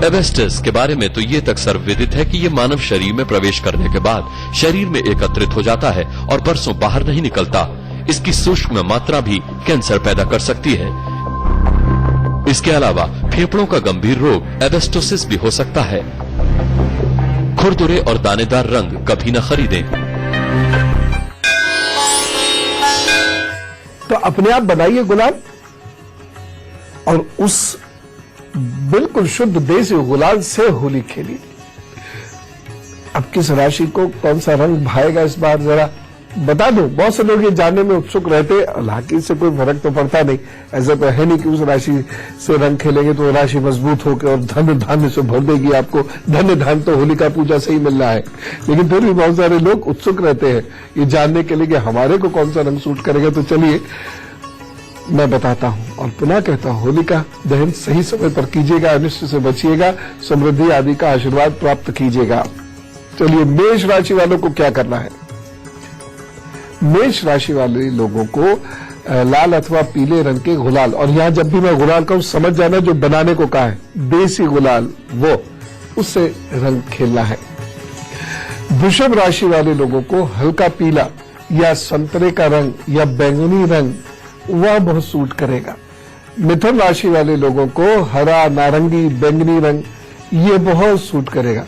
एस्बेस्टस के बारे में तो ये तक सर्वविदित है कि ये मानव शरीर में प्रवेश करने के बाद शरीर में एकत्रित हो जाता है और बरसों बाहर नहीं निकलता। इसकी सूक्ष्म मात्रा भी कैंसर पैदा कर सकती है। इसके अलावा फेफड़ों का गंभीर रोग एस्बेस्टोसिस भी हो सकता है। खुरदुरे और दानेदार रंग कभी न खरीदें। तो अपने आप बनाइए गुलाल और उस बिल्कुल शुद्ध देसी गुलाल से होली खेलिए। अब किस राशि को कौन सा रंग भाएगा इस बार जरा बता दो। बहुत से लोग ये जानने में उत्सुक रहते हैं। हालांकि इससे कोई फर्क तो पड़ता नहीं। ऐसा तो है नहीं कि उस राशि से रंग खेलेंगे तो राशि मजबूत होकर और धन धान्य से भर देगी आपको। धन्य धान्य तो होलिका पूजा से ही मिल रहा है, लेकिन फिर भी बहुत सारे लोग उत्सुक रहते हैं ये जानने के लिए कि हमारे को कौन सा रंग सूट करेगा। तो चलिए मैं बताता हूं और पुनः कहता हूं, होलिका दहन सही समय पर कीजिएगा, अनिष्ट से बचिएगा, समृद्धि आदि का आशीर्वाद प्राप्त कीजिएगा। चलिए मेष राशि वालों को क्या करना है। मेष राशि वाले लोगों को लाल अथवा पीले रंग के गुलाल, और यहां जब भी मैं गुलाल कहूं समझ जाना जो बनाने को कहा है देसी गुलाल, वो उससे रंग खेलना है। वृषभ राशि वाले लोगों को हल्का पीला या संतरे का रंग या बैंगनी रंग वह बहुत सूट करेगा। मिथुन राशि वाले लोगों को हरा, नारंगी, बैंगनी रंग ये बहुत सूट करेगा।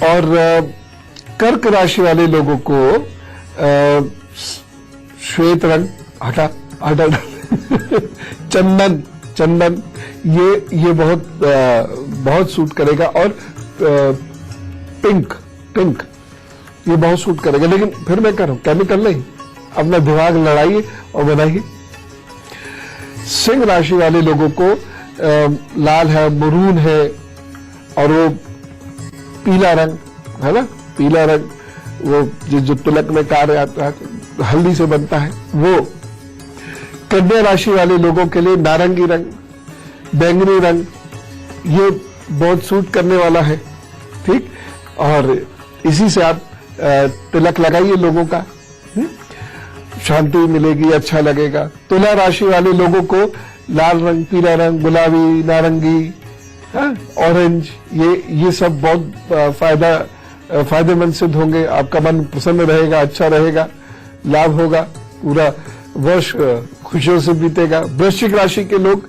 और कर्क राशि वाले लोगों को श्वेत रंग, हटा चंदन ये बहुत सूट करेगा। और पिंक ये बहुत सूट करेगा। लेकिन फिर मैं कह रहा हूं केमिकल नहीं, अपना दिमाग लड़ाइए और बनाइए। सिंह राशि वाले लोगों को लाल है, मरून है और वो पीला रंग है ना, पीला रंग वो जो तिलक में कार्य आता है हल्दी से बनता है वो। कन्या राशि वाले लोगों के लिए नारंगी रंग, बैंगनी रंग ये बहुत सूट करने वाला है। ठीक, और इसी से आप तिलक लगाइए लोगों का, शांति मिलेगी, अच्छा लगेगा। तुला राशि वाले लोगों को लाल रंग, पीला रंग, गुलाबी, नारंगी, ऑरेंज ये सब बहुत फायदेमंद सिद्ध होंगे। आपका मन प्रसन्न रहेगा, अच्छा रहेगा, लाभ होगा, पूरा वर्ष खुशियों से बीतेगा। वृश्चिक राशि के लोग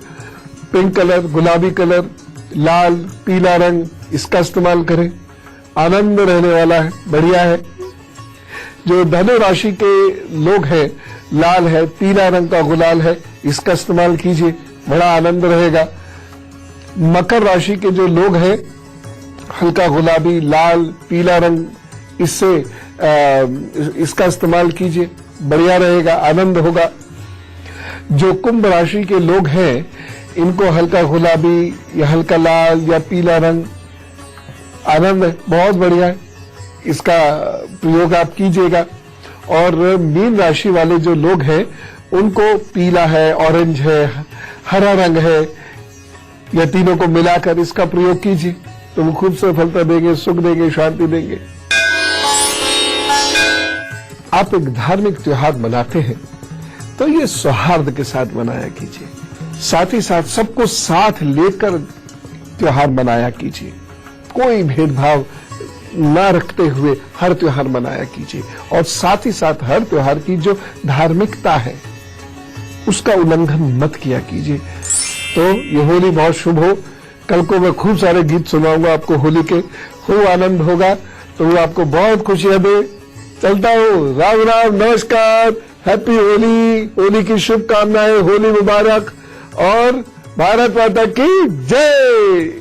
पिंक कलर, गुलाबी कलर, लाल, पीला रंग इसका इस्तेमाल करें, आनंद रहने वाला है, बढ़िया है। जो धनु राशि के लोग हैं, लाल है, पीला रंग का गुलाल है, इसका इस्तेमाल कीजिए, बड़ा आनंद रहेगा। मकर राशि के जो लोग हैं, हल्का गुलाबी, लाल, पीला रंग इससे इसका इस्तेमाल कीजिए, बढ़िया रहेगा, आनंद होगा। जो कुंभ राशि के लोग हैं, इनको हल्का गुलाबी या हल्का लाल या पीला रंग आनंद है, बहुत बढ़िया है, इसका प्रयोग आप कीजिएगा। और मीन राशि वाले जो लोग हैं, उनको पीला है, ऑरेंज है, हरा रंग है, या तीनों को मिलाकर इसका प्रयोग कीजिए, तो वो खूब सफलता देंगे, सुख देंगे, शांति देंगे। आप एक धार्मिक त्योहार मनाते हैं तो ये सौहार्द के साथ मनाया कीजिए, साथ ही साथ सबको साथ लेकर त्योहार मनाया कीजिए, कोई भेदभाव न रखते हुए हर त्योहार मनाया कीजिए। और साथ ही साथ हर त्योहार की जो धार्मिकता है उसका उल्लंघन मत किया कीजिए। तो ये होली बहुत शुभ हो। कल को मैं खूब सारे गीत सुनाऊंगा आपको होली के, खूब आनंद होगा, तो वो आपको बहुत खुशियां दे। चलता हूँ, राम राम, नमस्कार, हैप्पी होली, होली की शुभकामनाएं, होली मुबारक और भारत माता की जय।